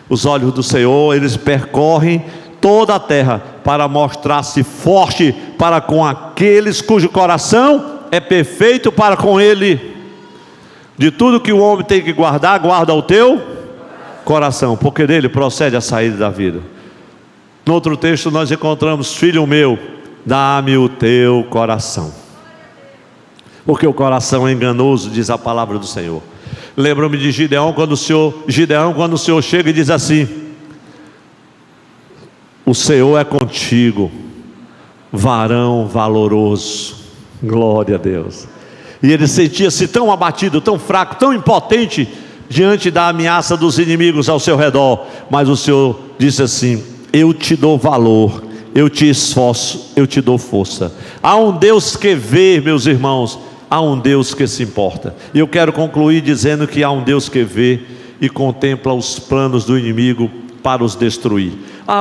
Speaker 1: Os olhos do Senhor, eles percorrem toda a terra para mostrar-se forte para com aqueles cujo coração é perfeito para com Ele. De tudo que o homem tem que guardar, guarda o teu coração, porque dele procede a saída da vida. No outro texto nós encontramos: filho meu, dá-me o teu coração, porque o coração é enganoso, diz a palavra do Senhor. Lembro-me de Gideão, quando o Senhor chega e diz assim: o Senhor é contigo, varão valoroso. Glória a Deus. E ele sentia-se tão abatido, tão fraco, tão impotente diante da ameaça dos inimigos ao seu redor. Mas o Senhor disse assim: eu te dou valor, eu te esforço, eu te dou força. Há um Deus que vê, meus irmãos, há um Deus que se importa. E eu quero concluir dizendo que há um Deus que vê e contempla os planos do inimigo para os destruir.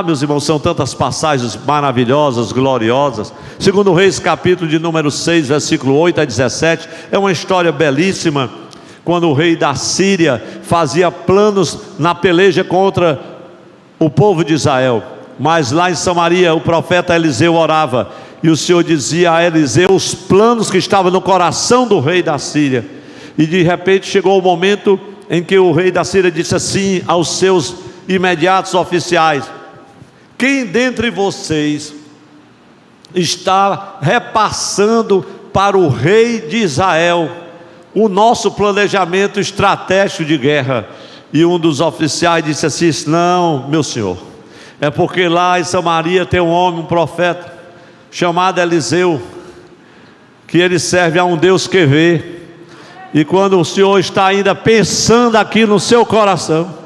Speaker 1: Meus irmãos, são tantas passagens maravilhosas, gloriosas. Segundo Reis, capítulo de número 6, versículo 8 a 17, é uma história belíssima, quando o rei da Síria fazia planos na peleja contra o povo de Israel. Mas lá em Samaria, o profeta Eliseu orava, e o Senhor dizia a Eliseu os planos que estavam no coração do rei da Síria. E de repente chegou o momento em que o rei da Síria disse assim aos seus imediatos oficiais: quem dentre vocês está repassando para o rei de Israel o nosso planejamento estratégico de guerra? E um dos oficiais disse assim: não, meu senhor, é porque lá em Samaria tem um homem, um profeta, chamado Eliseu, que ele serve a um Deus que vê. E quando o senhor está ainda pensando aqui no seu coração,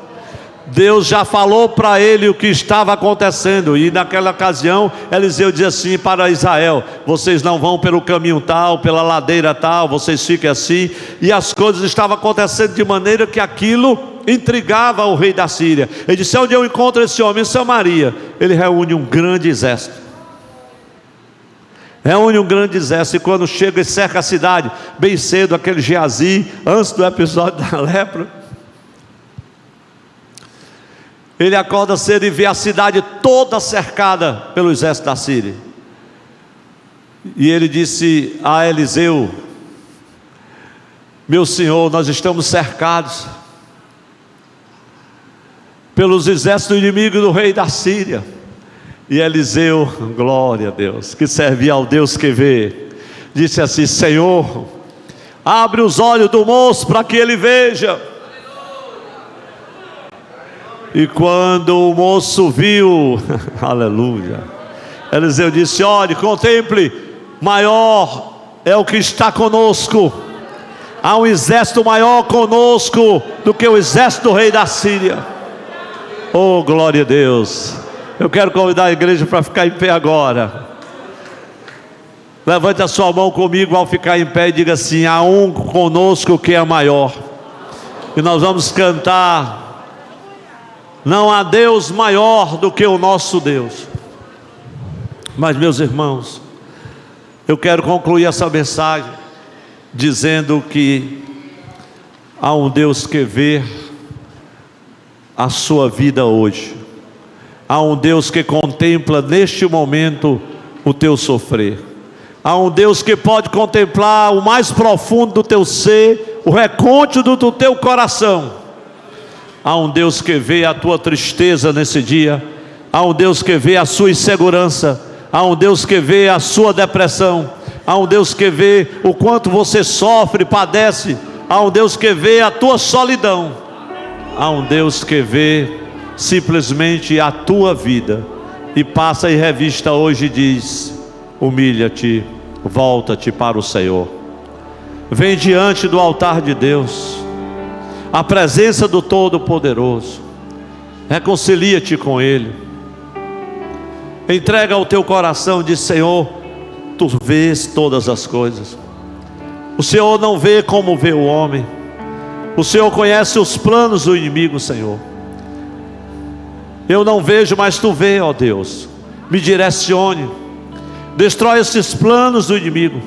Speaker 1: Deus já falou para ele o que estava acontecendo. E naquela ocasião Eliseu dizia assim para Israel: vocês não vão pelo caminho tal, pela ladeira tal, vocês fiquem assim. E as coisas estavam acontecendo de maneira que aquilo intrigava o rei da Síria. Ele disse: onde eu encontro esse homem? Em Samaria. Ele reúne um grande exército, e quando chega e cerca a cidade bem cedo, aquele Geazi, antes do episódio da lepra, ele acorda cedo e vê a cidade toda cercada pelo exército da Síria. E ele disse a Eliseu: meu senhor, nós estamos cercados pelos exércitos inimigos do rei da Síria. E Eliseu, glória a Deus, que servia ao Deus que vê, disse assim: Senhor, abre os olhos do moço para que ele veja. E quando o moço viu, aleluia, Eliseu disse: olhe, contemple, maior é o que está conosco. Há um exército maior conosco do que o exército do rei da Síria. Oh, glória a Deus. Eu quero convidar a igreja para ficar em pé agora. Levante a sua mão comigo ao ficar em pé e diga assim: há um conosco que é maior. E nós vamos cantar: não há Deus maior do que o nosso Deus. Mas, meus irmãos, eu quero concluir essa mensagem dizendo que há um Deus que vê a sua vida hoje. Há um Deus que contempla neste momento o teu sofrer. Há um Deus que pode contemplar o mais profundo do teu ser, o recôndito do teu coração. Há um Deus que vê a tua tristeza nesse dia. Há um Deus que vê a sua insegurança. Há um Deus que vê a sua depressão. Há um Deus que vê o quanto você sofre, padece. Há um Deus que vê a tua solidão. Há um Deus que vê simplesmente a tua vida e passa em revista hoje e diz: humilha-te, volta-te para o Senhor. Vem diante do altar de Deus, a presença do Todo-Poderoso. Reconcilia-te com Ele. Entrega o teu coração, diz: Senhor, Tu vês todas as coisas. O Senhor não vê como vê o homem. O Senhor conhece os planos do inimigo, Senhor. Eu não vejo, mas Tu vê, ó Deus. Me direcione. Destrói esses planos do inimigo,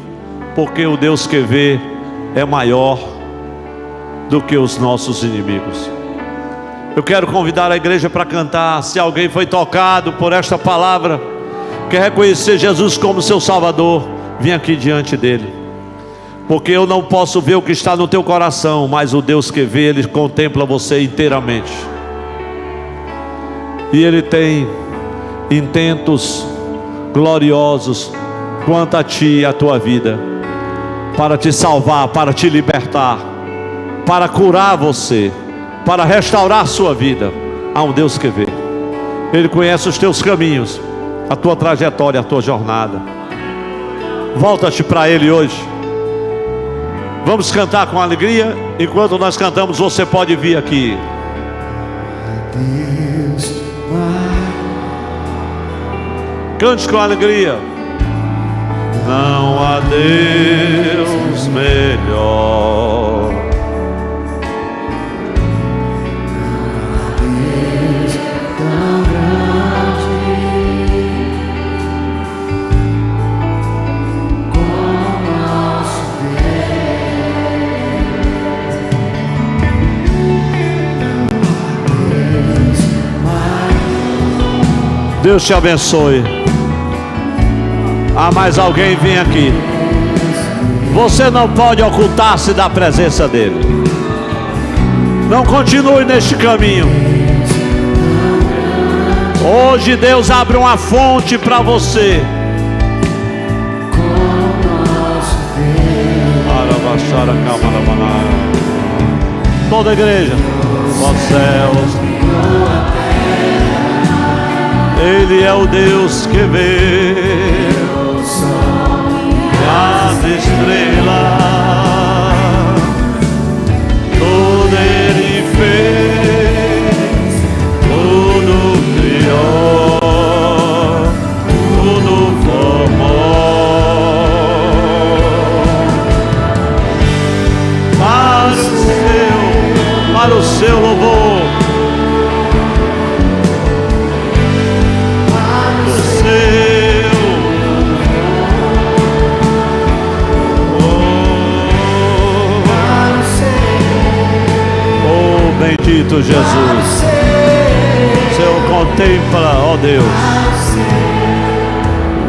Speaker 1: porque o Deus que vê é maior do que os nossos inimigos. Eu quero convidar a igreja para cantar. Se alguém foi tocado por esta palavra, quer reconhecer Jesus como seu Salvador, vem aqui diante dele. Porque eu não posso ver o que está no teu coração, mas o Deus que vê, Ele contempla você inteiramente. E Ele tem intentos gloriosos quanto a ti e a tua vida, para te salvar, para te libertar, para curar você, para restaurar a sua vida. Há um Deus que vê. Ele conhece os teus caminhos, a tua trajetória, a tua jornada. Volta-te para Ele hoje. Vamos cantar com alegria. Enquanto nós cantamos, você pode vir aqui. Deus, Cante com alegria. Não há Deus melhor.
Speaker 2: Deus tão grande como nosso Deus.
Speaker 1: Deus te abençoe. Mais alguém vem aqui. Você não pode ocultar-se da presença dele. Não continue neste caminho. Hoje Deus abre uma fonte para você. Toda a igreja, ó céus. Ele é o Deus que vê as estrelas. Tudo Ele fez, tudo criou, tudo formou para o seu louvor. Bendito Jesus, Senhor, contempla, ó Deus,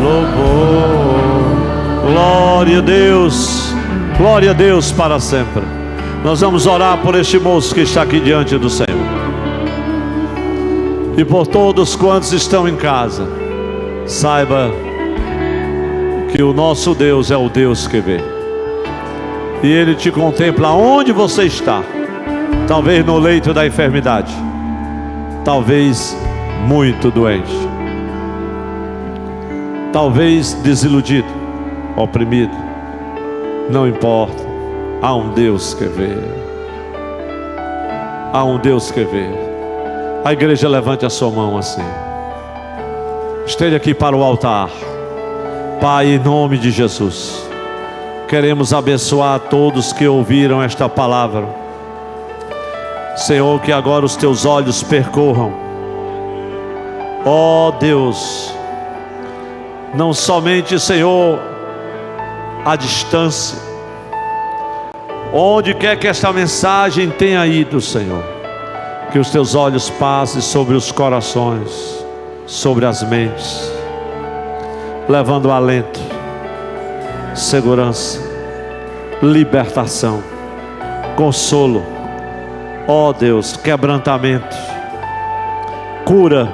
Speaker 1: louvor, glória a Deus para sempre. Nós vamos orar por este moço que está aqui diante do Senhor e por todos quantos estão em casa. Saiba que o nosso Deus é o Deus que vê, e Ele te contempla onde você está. Talvez no leito da enfermidade, talvez muito doente, talvez desiludido, oprimido. Não importa, há um Deus que vê. Há um Deus que vê. A igreja levante a sua mão assim. Esteja aqui para o altar. Pai, em nome de Jesus, queremos abençoar a todos que ouviram esta palavra. Senhor, que agora os teus olhos percorram, ó Deus, não somente, Senhor, a distância, onde quer que esta mensagem tenha ido, Senhor, que os teus olhos passem sobre os corações, sobre as mentes, levando alento, segurança, libertação, consolo. Ó Deus, quebrantamento, cura,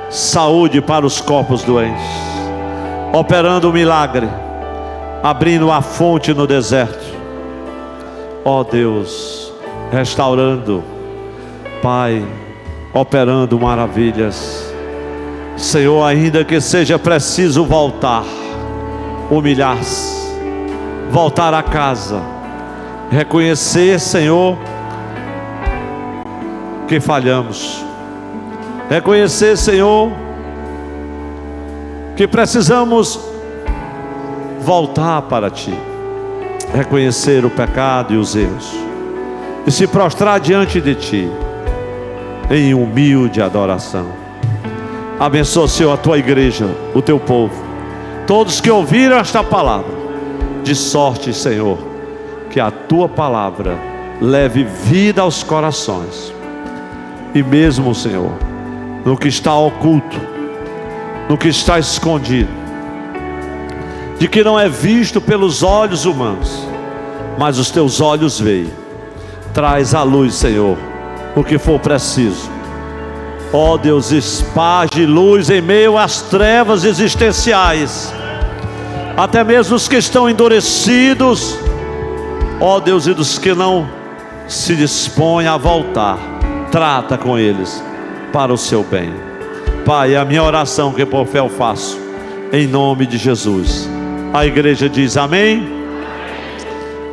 Speaker 1: saúde para os corpos doentes, operando o milagre, abrindo a fonte no deserto. Ó Deus, restaurando, Pai, operando maravilhas. Senhor, ainda que seja preciso voltar, humilhar-se, voltar a casa, reconhecer, Senhor, que falhamos, reconhecer, Senhor, que precisamos voltar para Ti, reconhecer o pecado e os erros, e se prostrar diante de Ti, em humilde adoração. Abençoa, Senhor, a Tua igreja, o Teu povo, todos que ouviram esta palavra, de sorte, Senhor, que a Tua palavra leve vida aos corações. E mesmo, Senhor, no que está oculto, no que está escondido, de que não é visto pelos olhos humanos, mas os teus olhos veem, traz à luz, Senhor, o que for preciso. Ó Deus, esparge luz em meio às trevas existenciais, até mesmo os que estão endurecidos, ó Deus, e dos que não se dispõem a voltar. Trata com eles para o seu bem. Pai, é a minha oração que por fé eu faço, em nome de Jesus. A igreja diz amém.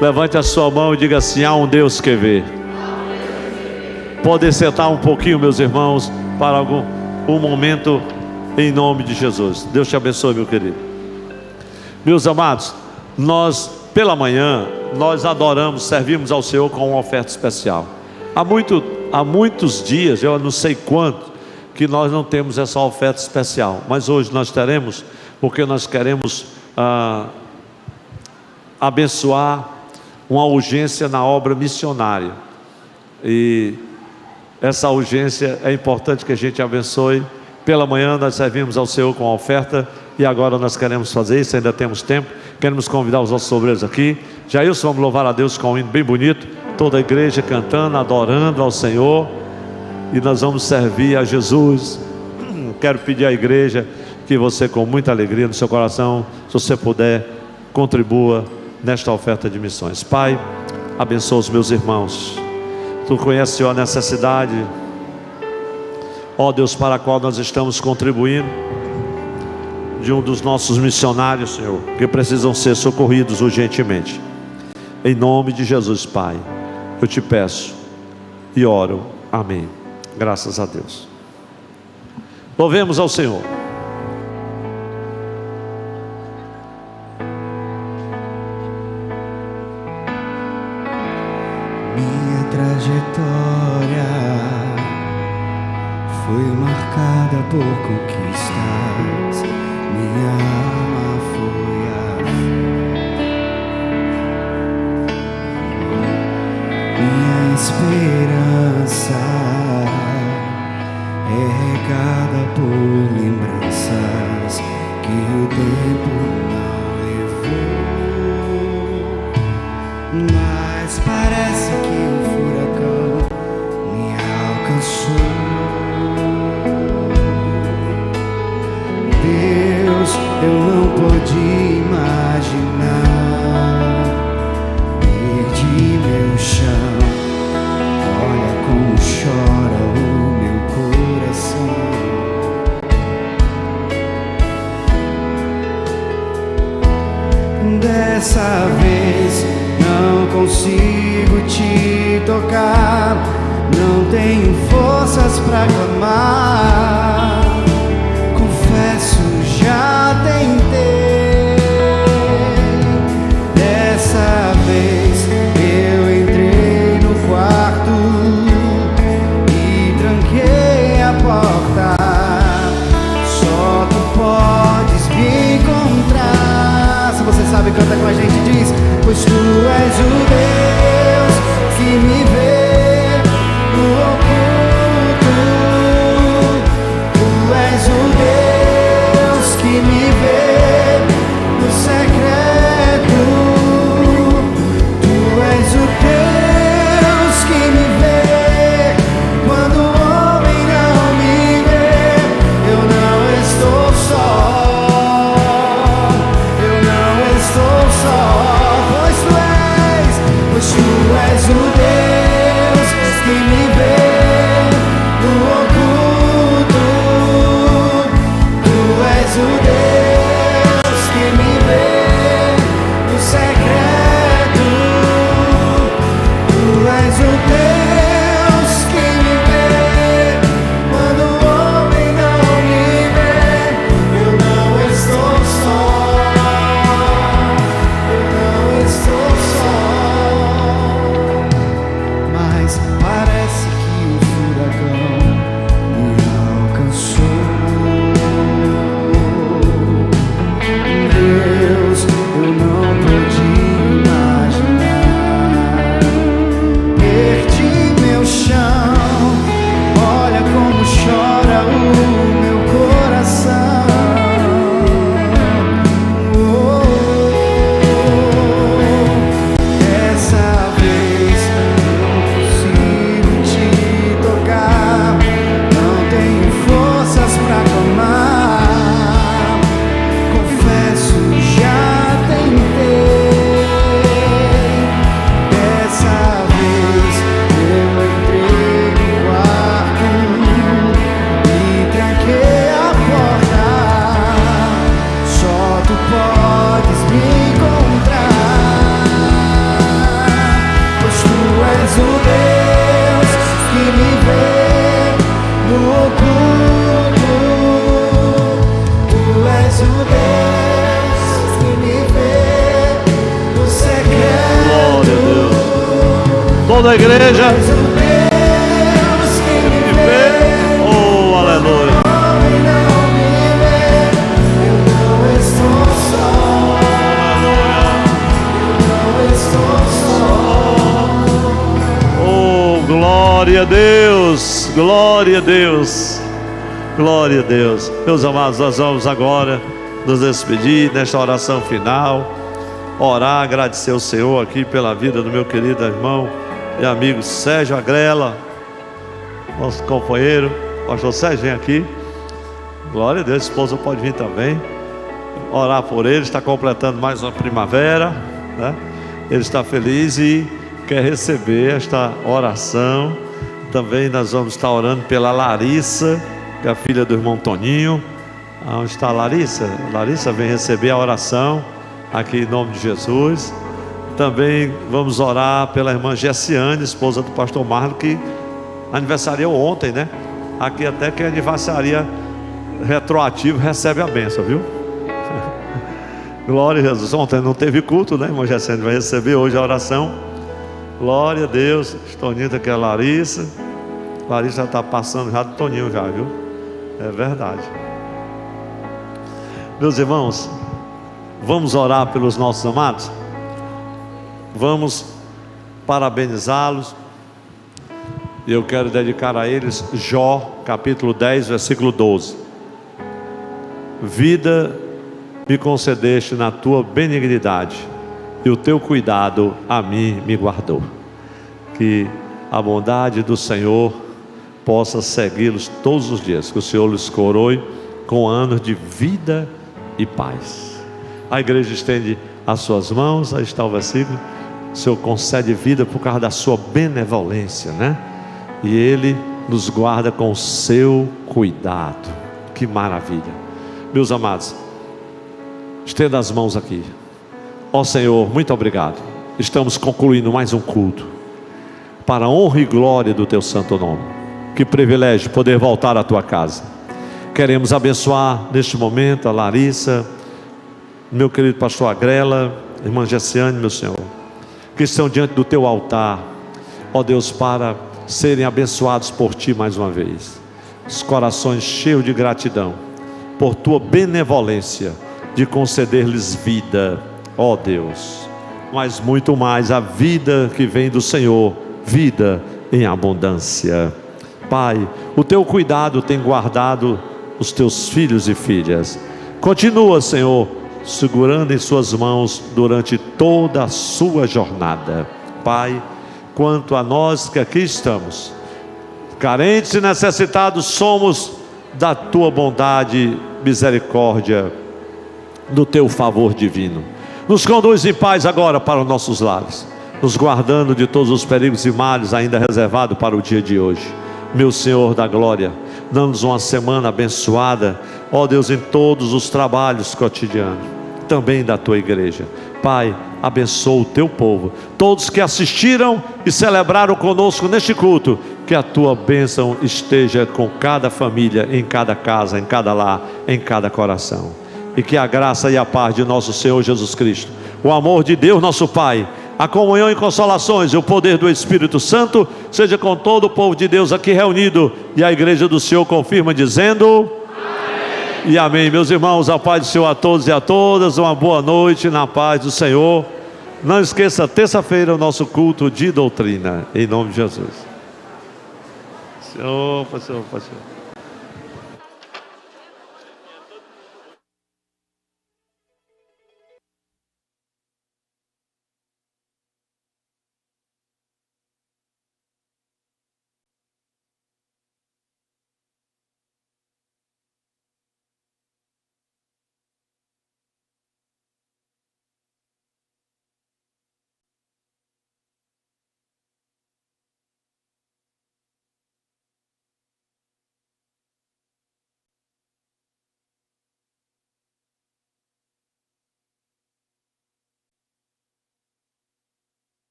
Speaker 1: Levante a sua mão e diga assim: há um Deus que vê. Pode sentar um pouquinho, meus irmãos, para um momento em nome de Jesus. Deus te abençoe, meu querido. Meus amados, nós pela manhã nós adoramos, servimos ao Senhor com uma oferta especial. Há muitos dias, eu não sei quanto, que nós não temos essa oferta especial, mas hoje nós teremos, porque nós queremos abençoar uma urgência na obra missionária, e essa urgência é importante que a gente abençoe. Pela manhã nós servimos ao Senhor com a oferta, e agora nós queremos fazer isso, ainda temos tempo. Queremos convidar os nossos obreiros aqui. Jailson, vamos louvar a Deus com um hino bem bonito, toda a igreja cantando, adorando ao Senhor, e nós vamos servir a Jesus. Quero pedir à igreja que você, com muita alegria no seu coração, se você puder, contribua nesta oferta de missões. Pai, abençoa os meus irmãos. Tu conheces, Senhor, a necessidade, ó Deus, para a qual nós estamos contribuindo, de um dos nossos missionários, Senhor, que precisam ser socorridos urgentemente. Em nome de Jesus, Pai, eu te peço e oro. Amém. Graças a Deus. Louvemos ao Senhor.
Speaker 2: Minha trajetória foi marcada por conquistas. Minha alma foi a fé. Minha esperança é regada por lembranças que o tempo não levou. Mas parece que o furacão me alcançou. Deus, eu não pude imaginar. Perdi meu chão. Olha como chora o meu coração. Dessa vez não consigo te tocar. Não tenho forças pra clamar. Confesso, já tentei. Dessa vez eu entrei no quarto e tranquei a porta. Só tu podes me encontrar. Se você sabe, canta com a gente, diz: pois tu és o Deus que me vê no oculto. Tu és o Deus que me vê no secreto. Tu és o Deus que me vê quando o homem não me vê. Eu não estou só. Eu não estou só. Pois tu és és o Deus que me vê no secreto.
Speaker 1: Glória a Deus. Toda a igreja.
Speaker 2: És o Deus que me vê.
Speaker 1: Oh, aleluia. Glória a Deus, glória a Deus, glória a Deus. Meus amados, nós vamos agora nos despedir nesta oração final, orar, agradecer ao Senhor aqui pela vida do meu querido irmão e amigo Sérgio Agrela, nosso companheiro. Pastor Sérgio, vem aqui. Glória a Deus, a esposa pode vir também. Orar por ele, está completando mais uma primavera, né? Ele está feliz e quer receber esta oração. Também nós vamos estar orando pela Larissa, que é a filha do irmão Toninho. Onde está a Larissa? Larissa vem receber a oração aqui em nome de Jesus. Também vamos orar pela irmã Gessiane, esposa do pastor Marlon, que aniversariou ontem, né? Aqui até que aniversaria retroativo recebe a bênção, viu? Glória a Jesus. Ontem não teve culto, né? Irmã Gessiane vai receber hoje a oração. Glória a Deus. Toninho aqui é a Larissa. Larissa já está passando já do Toninho já, viu? É verdade. Meus irmãos, vamos orar pelos nossos amados. Vamos parabenizá-los. E eu quero dedicar a eles Jó, capítulo 10, versículo 12. Vida me concedeste na tua benignidade, e o teu cuidado a mim me guardou. Que a bondade do Senhor possa segui-los todos os dias, que o Senhor lhes coroe com anos de vida e paz. A igreja estende as suas mãos, aí está o versículo. O Senhor concede vida por causa da sua benevolência, né? E Ele nos guarda com o seu cuidado. Que maravilha. Meus amados, estenda as mãos aqui. Ó Senhor, muito obrigado. Estamos concluindo mais um culto para a honra e glória do teu santo nome. Que privilégio poder voltar à tua casa. Queremos abençoar neste momento a Larissa, meu querido pastor Agrela, irmã Gessiane, meu Senhor, que estão diante do teu altar, ó Deus, para serem abençoados por ti mais uma vez. Os corações cheios de gratidão por tua benevolência de conceder-lhes vida, ó Deus, mas muito mais a vida que vem do Senhor, vida em abundância. Pai, o teu cuidado tem guardado os teus filhos e filhas. Continua, Senhor, segurando em suas mãos durante toda a sua jornada. Pai, quanto a nós que aqui estamos, carentes e necessitados somos da tua bondade, misericórdia, do teu favor divino. Nos conduz em paz agora para os nossos lares, nos guardando de todos os perigos e males ainda reservados para o dia de hoje. Meu Senhor da glória, dá-nos uma semana abençoada, ó Deus, em todos os trabalhos cotidianos, também da tua igreja. Pai, abençoa o teu povo, todos que assistiram e celebraram conosco neste culto, que a tua bênção esteja com cada família, em cada casa, em cada lar, em cada coração. E que a graça e a paz de nosso Senhor Jesus Cristo, o amor de Deus nosso Pai, a comunhão e consolações e o poder do Espírito Santo seja com todo o povo de Deus aqui reunido. E a igreja do Senhor confirma dizendo amém. E amém. Meus irmãos, a paz do Senhor a todos e a todas. Uma boa noite na paz do Senhor. Não esqueça, terça-feira o nosso culto de doutrina, em nome de Jesus. Senhor, pastor.